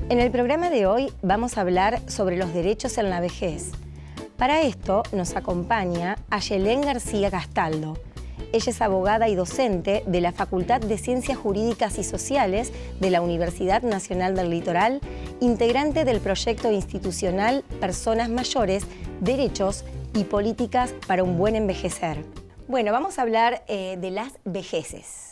En el programa de hoy vamos a hablar sobre los derechos en la vejez. Para esto nos acompaña Ayelén García Castaldo. Ella es abogada y docente de la Facultad de Ciencias Jurídicas y Sociales de la Universidad Nacional del Litoral, integrante del proyecto institucional Personas Mayores, Derechos y Políticas para un Buen Envejecer. Bueno, vamos a hablar de las vejeces.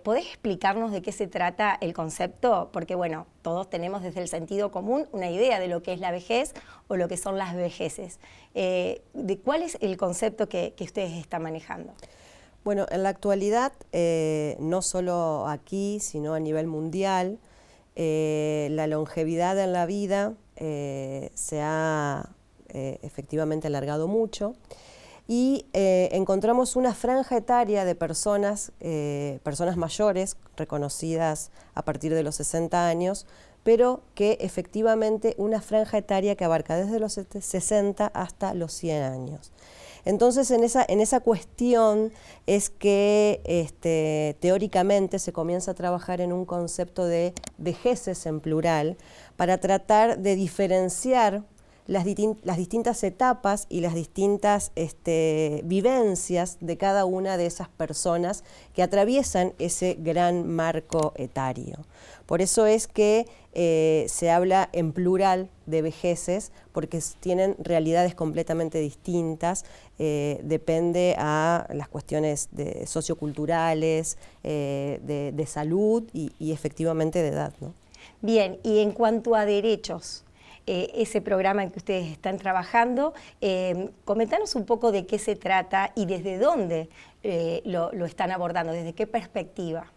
¿Podés explicarnos de qué se trata el concepto? Porque, bueno, todos tenemos desde el sentido común una idea de lo que es la vejez o lo que son las vejeces. ¿De cuál es el concepto que ustedes están manejando? Bueno, en la actualidad, no solo aquí, sino a nivel mundial, la longevidad en la vida se ha efectivamente alargado mucho. Y encontramos una franja etaria de personas mayores, reconocidas a partir de los 60 años, pero que efectivamente una franja etaria que abarca desde los 60 hasta los 100 años. Entonces, en esa cuestión es que teóricamente se comienza a trabajar en un concepto de vejeces en plural para tratar de diferenciar las distintas etapas y las distintas vivencias de cada una de esas personas que atraviesan ese gran marco etario. Por eso es que se habla en plural de vejeces, porque tienen realidades completamente distintas, depende a las cuestiones socioculturales, de salud y efectivamente de edad, ¿no? Bien, y en cuanto a derechos, ese programa en que ustedes están trabajando, comentanos un poco de qué se trata y desde dónde lo están abordando, desde qué perspectiva.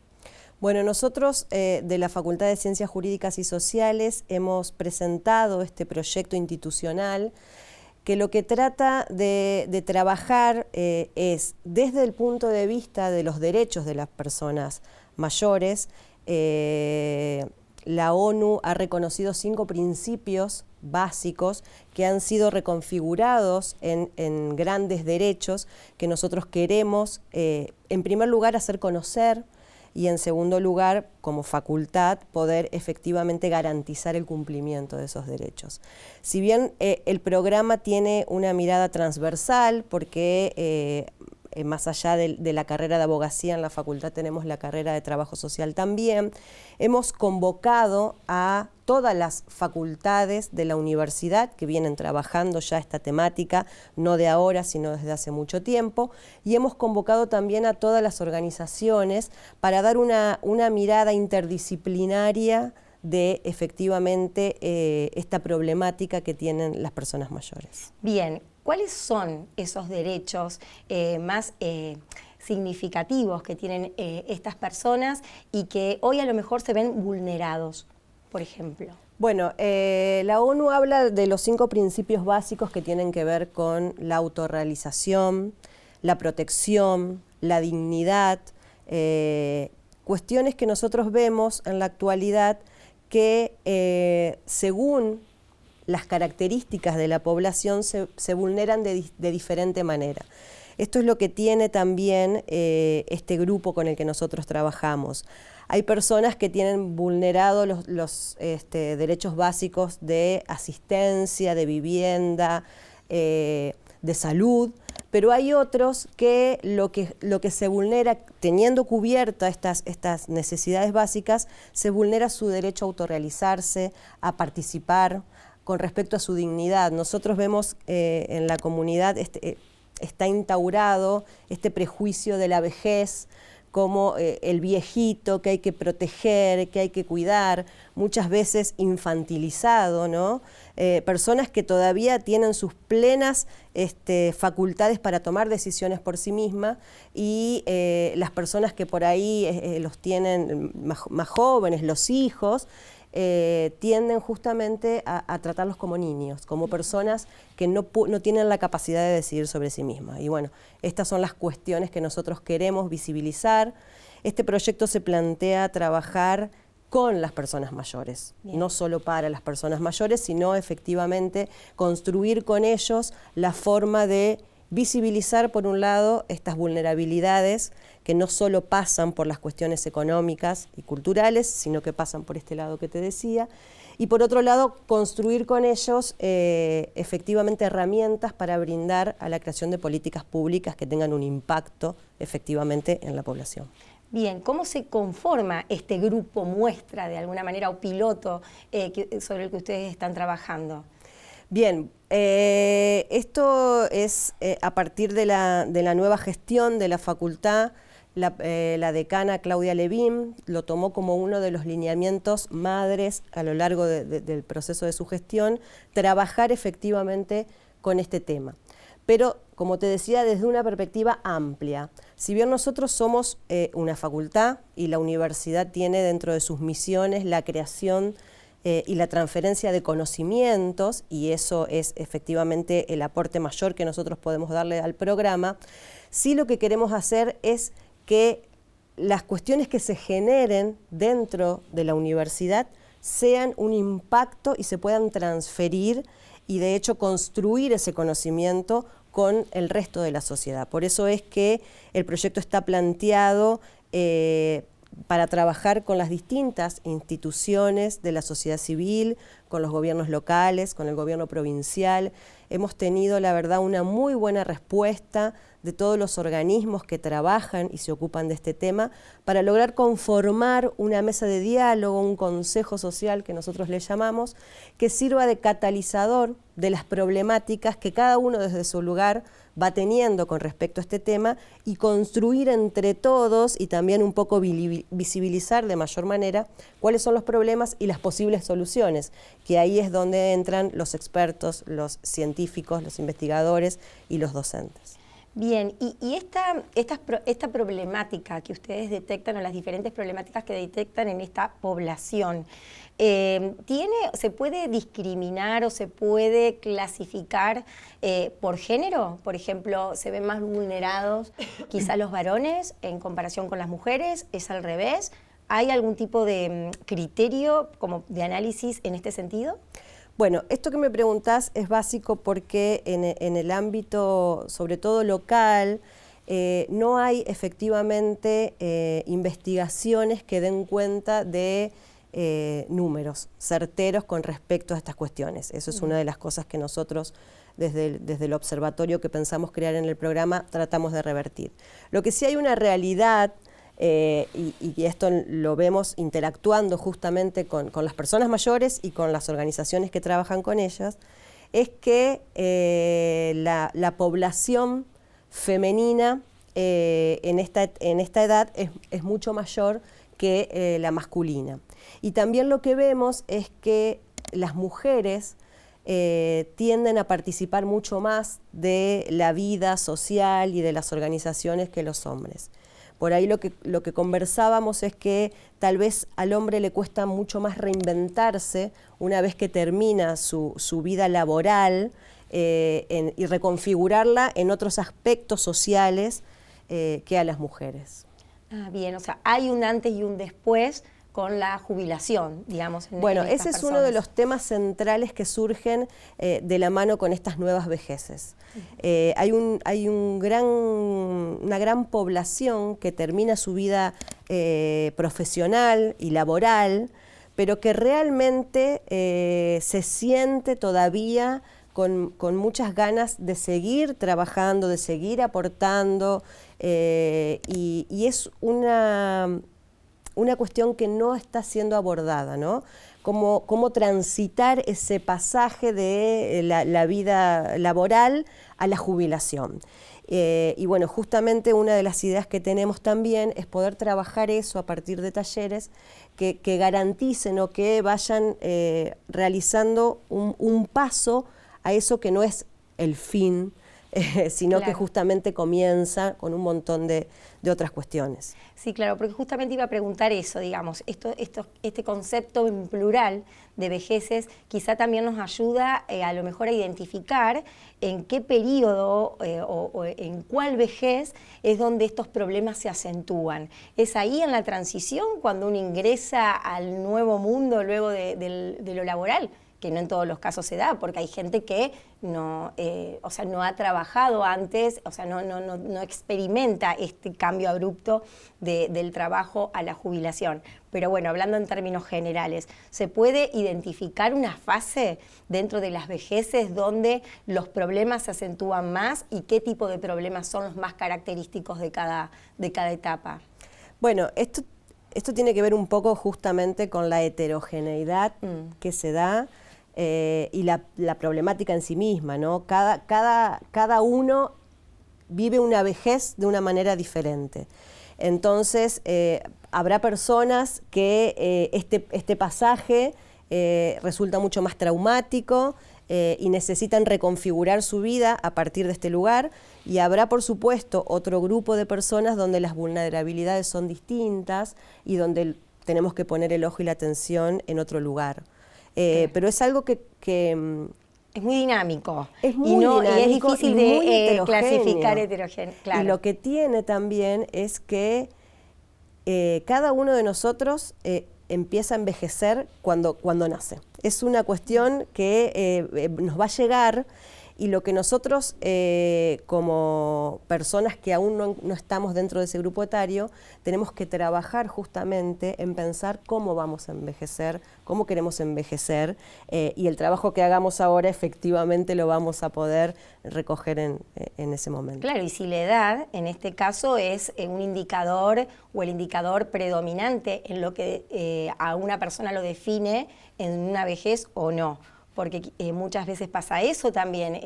Bueno, nosotros de la Facultad de Ciencias Jurídicas y Sociales hemos presentado este proyecto institucional que lo que trata de trabajar es desde el punto de vista de los derechos de las personas mayores. La ONU ha reconocido 5 principios básicos que han sido reconfigurados en grandes derechos que nosotros queremos, en primer lugar, hacer conocer y en segundo lugar, como facultad, poder efectivamente garantizar el cumplimiento de esos derechos. Si bien el programa tiene una mirada transversal, porque más allá de la carrera de abogacía en la facultad tenemos la carrera de trabajo social también, hemos convocado a todas las facultades de la universidad que vienen trabajando ya esta temática, no de ahora, sino desde hace mucho tiempo, y hemos convocado también a todas las organizaciones para dar una mirada interdisciplinaria de efectivamente esta problemática que tienen las personas mayores. Bien, ¿cuáles son esos derechos más significativos que tienen estas personas y que hoy a lo mejor se ven vulnerados, por ejemplo? Bueno, la ONU habla de los 5 principios básicos que tienen que ver con la autorrealización, la protección, la dignidad, cuestiones que nosotros vemos en la actualidad que según las características de la población se vulneran de diferente manera. Esto es lo que tiene también este grupo con el que nosotros trabajamos. Hay personas que tienen vulnerados los derechos básicos de asistencia, de vivienda, de salud, pero hay otros que lo que se vulnera, teniendo cubierta estas necesidades básicas, se vulnera su derecho a autorrealizarse, a participar, con respecto a su dignidad. Nosotros vemos en la comunidad está instaurado este prejuicio de la vejez como el viejito que hay que proteger, que hay que cuidar, muchas veces infantilizado, ¿no? Personas que todavía tienen sus plenas facultades para tomar decisiones por sí mismas y las personas que por ahí los tienen más jóvenes, los hijos, tienden justamente a tratarlos como niños, como personas que no tienen la capacidad de decidir sobre sí mismas. Y bueno, estas son las cuestiones que nosotros queremos visibilizar. Este proyecto se plantea trabajar con las personas mayores, bien, no solo para las personas mayores, sino efectivamente construir con ellos la forma de visibilizar, por un lado, estas vulnerabilidades que no solo pasan por las cuestiones económicas y culturales, sino que pasan por este lado que te decía, y por otro lado, construir con ellos efectivamente herramientas para brindar a la creación de políticas públicas que tengan un impacto efectivamente en la población. Bien, ¿cómo se conforma este grupo muestra de alguna manera o piloto sobre el que ustedes están trabajando? Bien, esto es a partir de la nueva gestión de la facultad. La decana Claudia Levin lo tomó como uno de los lineamientos madres a lo largo del proceso de su gestión, trabajar efectivamente con este tema. Pero, como te decía, desde una perspectiva amplia. Si bien nosotros somos una facultad y la universidad tiene dentro de sus misiones la creación y la transferencia de conocimientos, y eso es efectivamente el aporte mayor que nosotros podemos darle al programa, sí lo que queremos hacer es que las cuestiones que se generen dentro de la universidad sean un impacto y se puedan transferir y de hecho construir ese conocimiento con el resto de la sociedad. Por eso es que el proyecto está planteado para trabajar con las distintas instituciones de la sociedad civil, con los gobiernos locales, con el gobierno provincial. Hemos tenido, la verdad, una muy buena respuesta de todos los organismos que trabajan y se ocupan de este tema para lograr conformar una mesa de diálogo, un consejo social que nosotros le llamamos, que sirva de catalizador de las problemáticas que cada uno desde su lugar va teniendo con respecto a este tema y construir entre todos y también un poco visibilizar de mayor manera cuáles son los problemas y las posibles soluciones, que ahí es donde entran los expertos, los científicos, los investigadores y los docentes. Bien, y esta problemática que ustedes detectan, o las diferentes problemáticas que detectan en esta población, ¿se puede discriminar o se puede clasificar por género? Por ejemplo, ¿se ven más vulnerados quizá los varones en comparación con las mujeres? ¿Es al revés? ¿Hay algún tipo de criterio como de análisis en este sentido? Bueno, esto que me preguntás es básico porque en el ámbito, sobre todo local, no hay efectivamente investigaciones que den cuenta de números certeros con respecto a estas cuestiones. Eso es una de las cosas que nosotros desde el observatorio que pensamos crear en el programa tratamos de revertir. Lo que sí hay una realidad, y esto lo vemos interactuando justamente con las personas mayores y con las organizaciones que trabajan con ellas, es que la población femenina en esta edad es mucho mayor que la masculina. Y también lo que vemos es que las mujeres tienden a participar mucho más de la vida social y de las organizaciones que los hombres. Por ahí lo que conversábamos es que tal vez al hombre le cuesta mucho más reinventarse una vez que termina su vida laboral y reconfigurarla en otros aspectos sociales que a las mujeres. Ah, bien, o sea, hay un antes y un después con la jubilación, digamos. Bueno, ese es uno de los temas centrales que surgen de la mano con estas nuevas vejeces. Hay una gran población que termina su vida profesional y laboral, pero que realmente se siente todavía con muchas ganas de seguir trabajando, de seguir aportando, y es una cuestión que no está siendo abordada, ¿no? Cómo transitar ese pasaje de la vida laboral a la jubilación. Y bueno, justamente una de las ideas que tenemos también es poder trabajar eso a partir de talleres que garanticen o que vayan realizando un paso a eso que no es el fin, sino claro, que justamente comienza con un montón de otras cuestiones. Sí, claro, porque justamente iba a preguntar eso, digamos, este concepto en plural de vejeces quizá también nos ayuda a lo mejor a identificar en qué periodo o en cuál vejez es donde estos problemas se acentúan. ¿Es ahí en la transición cuando uno ingresa al nuevo mundo luego de lo laboral, que no en todos los casos se da, porque hay gente que no, o sea, no ha trabajado antes, o sea, no experimenta este cambio abrupto del trabajo a la jubilación. Pero bueno, hablando en términos generales, ¿se puede identificar una fase dentro de las vejeces donde los problemas se acentúan más y qué tipo de problemas son los más característicos de cada etapa? Bueno, esto tiene que ver un poco justamente con la heterogeneidad que se da y la problemática en sí misma, ¿no? Cada uno vive una vejez de una manera diferente. Entonces, habrá personas que este pasaje resulta mucho más traumático y necesitan reconfigurar su vida a partir de este lugar, y habrá, por supuesto, otro grupo de personas donde las vulnerabilidades son distintas y donde tenemos que poner el ojo y la atención en otro lugar. Pero es algo que es muy dinámico. Es muy dinámico y es difícil de clasificar heterogéneo. Claro. Y lo que tiene también es que cada uno de nosotros empieza a envejecer cuando nace. Es una cuestión que nos va a llegar, y lo que nosotros como personas que aún no estamos dentro de ese grupo etario, tenemos que trabajar justamente en pensar cómo vamos a envejecer, cómo queremos envejecer, y el trabajo que hagamos ahora efectivamente lo vamos a poder recoger en ese momento. Claro, y si la edad, en este caso, es un indicador o el indicador predominante en lo que a una persona lo define en una vejez o no. Porque muchas veces pasa eso también,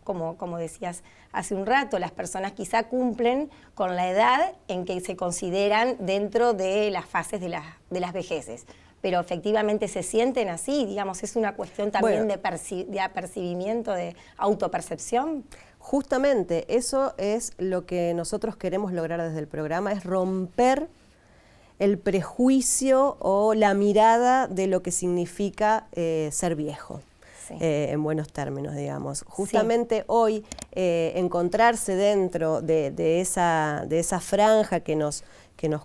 como decías hace un rato, las personas quizá cumplen con la edad en que se consideran dentro de las fases de las vejeces, pero efectivamente se sienten así, digamos, es una cuestión también de apercibimiento, de autopercepción. Justamente, eso es lo que nosotros queremos lograr desde el programa, es romper el prejuicio o la mirada de lo que significa ser viejo. Sí. En buenos términos, digamos. Justamente sí. Hoy encontrarse dentro de esa franja que nos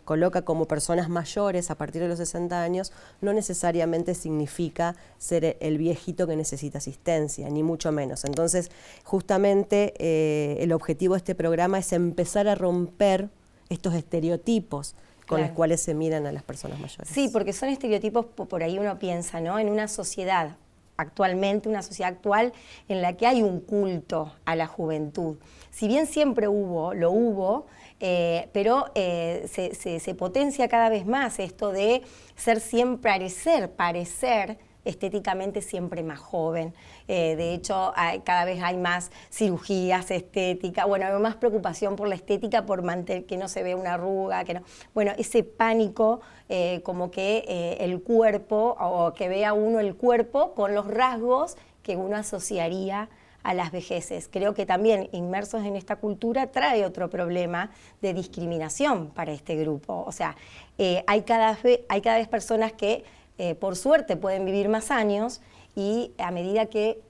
coloca como personas mayores a partir de los 60 años, no necesariamente significa ser el viejito que necesita asistencia, ni mucho menos. Entonces, justamente el objetivo de este programa es empezar a romper estos estereotipos con los cuales se miran a las personas mayores. Sí, porque son estereotipos, por ahí uno piensa, ¿no? En una sociedad actualmente, una sociedad actual en la que hay un culto a la juventud. Si bien siempre lo hubo, pero se potencia cada vez más esto de ser siempre, parecer estéticamente siempre más joven. De hecho, cada vez hay más cirugías estéticas, bueno, hay más preocupación por la estética, por mantener que no se vea una arruga, que no. Bueno, ese pánico como que el cuerpo, o que vea uno el cuerpo con los rasgos que uno asociaría a las vejeces. Creo que también inmersos en esta cultura trae otro problema de discriminación para este grupo. O sea, hay cada vez personas que por suerte pueden vivir más años, y a medida que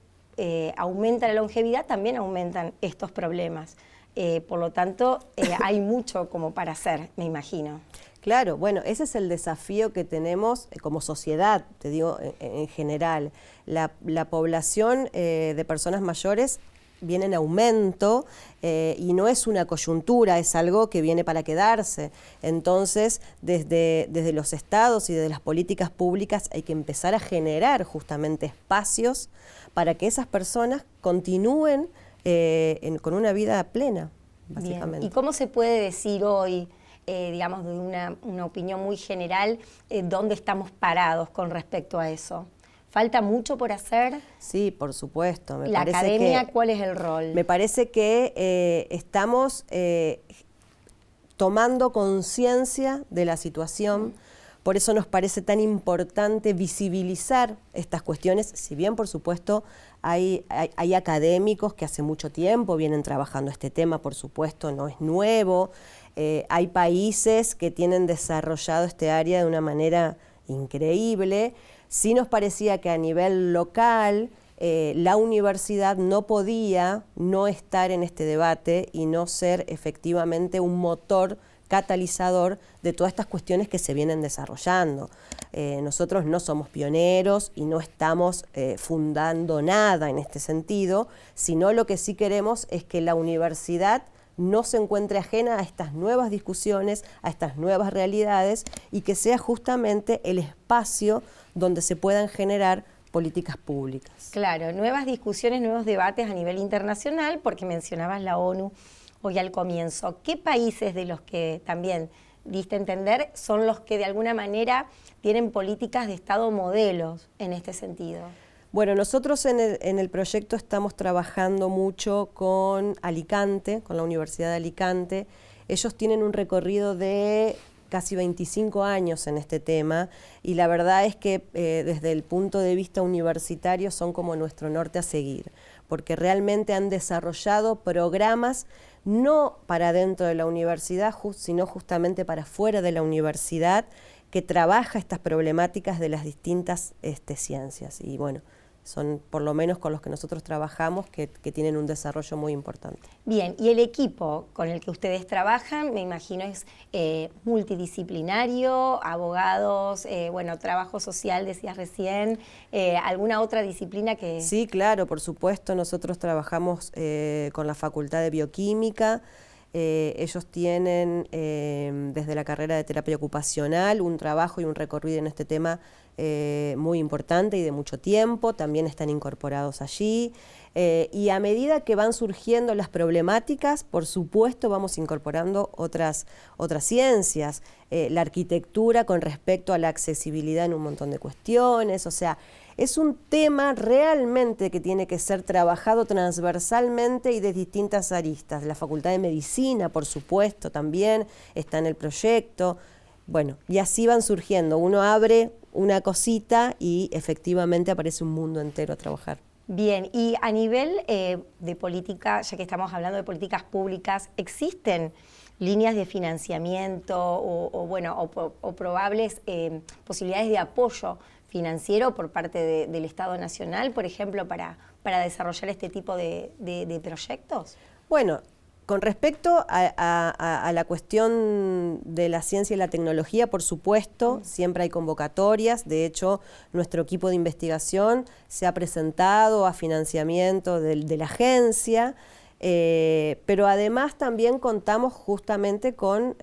aumenta la longevidad también aumentan estos problemas. Por lo tanto, hay mucho como para hacer, me imagino. Claro, bueno, ese es el desafío que tenemos como sociedad, te digo, en general. La población de personas mayores viene en aumento y no es una coyuntura, es algo que viene para quedarse. Entonces, desde los estados y desde las políticas públicas hay que empezar a generar justamente espacios para que esas personas continúen con una vida plena, básicamente. Bien. ¿Y cómo se puede decir hoy, digamos, de una opinión muy general, dónde estamos parados con respecto a eso? ¿Falta mucho por hacer? Sí, por supuesto. ¿La academia cuál es el rol? Me parece que estamos tomando conciencia de la situación, por eso nos parece tan importante visibilizar estas cuestiones, si bien por supuesto hay académicos que hace mucho tiempo vienen trabajando este tema, por supuesto, no es nuevo, hay países que tienen desarrollado este área de una manera increíble. Sí nos parecía que a nivel local la universidad no podía no estar en este debate y no ser efectivamente un motor catalizador de todas estas cuestiones que se vienen desarrollando. Nosotros no somos pioneros y no estamos fundando nada en este sentido, sino lo que sí queremos es que la universidad no se encuentre ajena a estas nuevas discusiones, a estas nuevas realidades, y que sea justamente el espacio donde se puedan generar políticas públicas. Claro, nuevas discusiones, nuevos debates a nivel internacional, porque mencionabas la ONU hoy al comienzo. ¿Qué países de los que también diste a entender son los que de alguna manera tienen políticas de Estado modelos en este sentido? Bueno, nosotros en el proyecto estamos trabajando mucho con Alicante, con la Universidad de Alicante. Ellos tienen un recorrido de casi 25 años en este tema y la verdad es que desde el punto de vista universitario son como nuestro norte a seguir, porque realmente han desarrollado programas no para dentro de la universidad, sino justamente para fuera de la universidad, que trabaja estas problemáticas de las distintas ciencias. Y bueno, son por lo menos con los que nosotros trabajamos que tienen un desarrollo muy importante. Bien, y el equipo con el que ustedes trabajan, me imagino es multidisciplinario, abogados, bueno, trabajo social, decías recién, ¿alguna otra disciplina que...? Sí, claro, por supuesto, nosotros trabajamos con la Facultad de Bioquímica. Ellos tienen desde la carrera de terapia ocupacional un trabajo y un recorrido en este tema muy importante y de mucho tiempo, también están incorporados allí, y a medida que van surgiendo las problemáticas, por supuesto vamos incorporando otras ciencias, la arquitectura con respecto a la accesibilidad en un montón de cuestiones, o sea, es un tema realmente que tiene que ser trabajado transversalmente y de distintas aristas. La Facultad de Medicina, por supuesto, también está en el proyecto. Bueno, y así van surgiendo. Uno abre una cosita y efectivamente aparece un mundo entero a trabajar. Bien, y a nivel de política, ya que estamos hablando de políticas públicas, ¿existen líneas de financiamiento o probables posibilidades de apoyo financiero por parte del Estado Nacional, por ejemplo, para desarrollar este tipo de proyectos? Bueno, con respecto a la cuestión de la ciencia y la tecnología, por supuesto, siempre hay convocatorias. De hecho, nuestro equipo de investigación se ha presentado a financiamiento de la agencia, pero además también contamos justamente con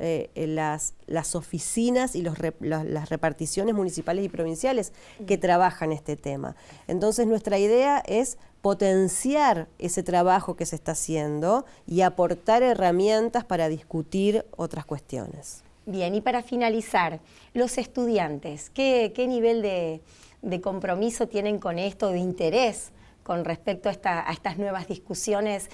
las oficinas y las reparticiones municipales y provinciales que trabajan este tema. Entonces nuestra idea es potenciar ese trabajo que se está haciendo y aportar herramientas para discutir otras cuestiones. Bien, y para finalizar, los estudiantes, ¿qué nivel de compromiso tienen con esto, de interés con respecto a estas nuevas discusiones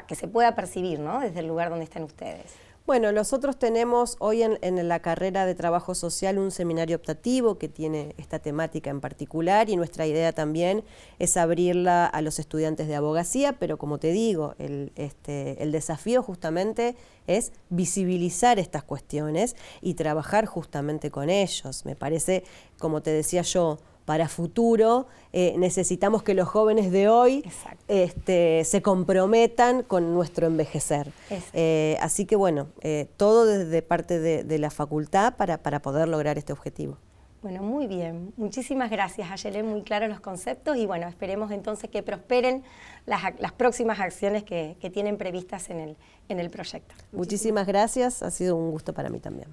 que se pueda percibir, ¿no?, desde el lugar donde están ustedes? Bueno, nosotros tenemos hoy en la carrera de Trabajo Social un seminario optativo que tiene esta temática en particular y nuestra idea también es abrirla a los estudiantes de abogacía, pero como te digo, el desafío justamente es visibilizar estas cuestiones y trabajar justamente con ellos. Me parece, como te decía yo, para futuro necesitamos que los jóvenes de hoy se comprometan con nuestro envejecer. Así que bueno, todo desde parte de la facultad para poder lograr este objetivo. Bueno, muy bien. Muchísimas gracias, Ayelén, muy claros los conceptos y bueno, esperemos entonces que prosperen las próximas acciones que tienen previstas en el proyecto. Muchísimas gracias, ha sido un gusto para mí también.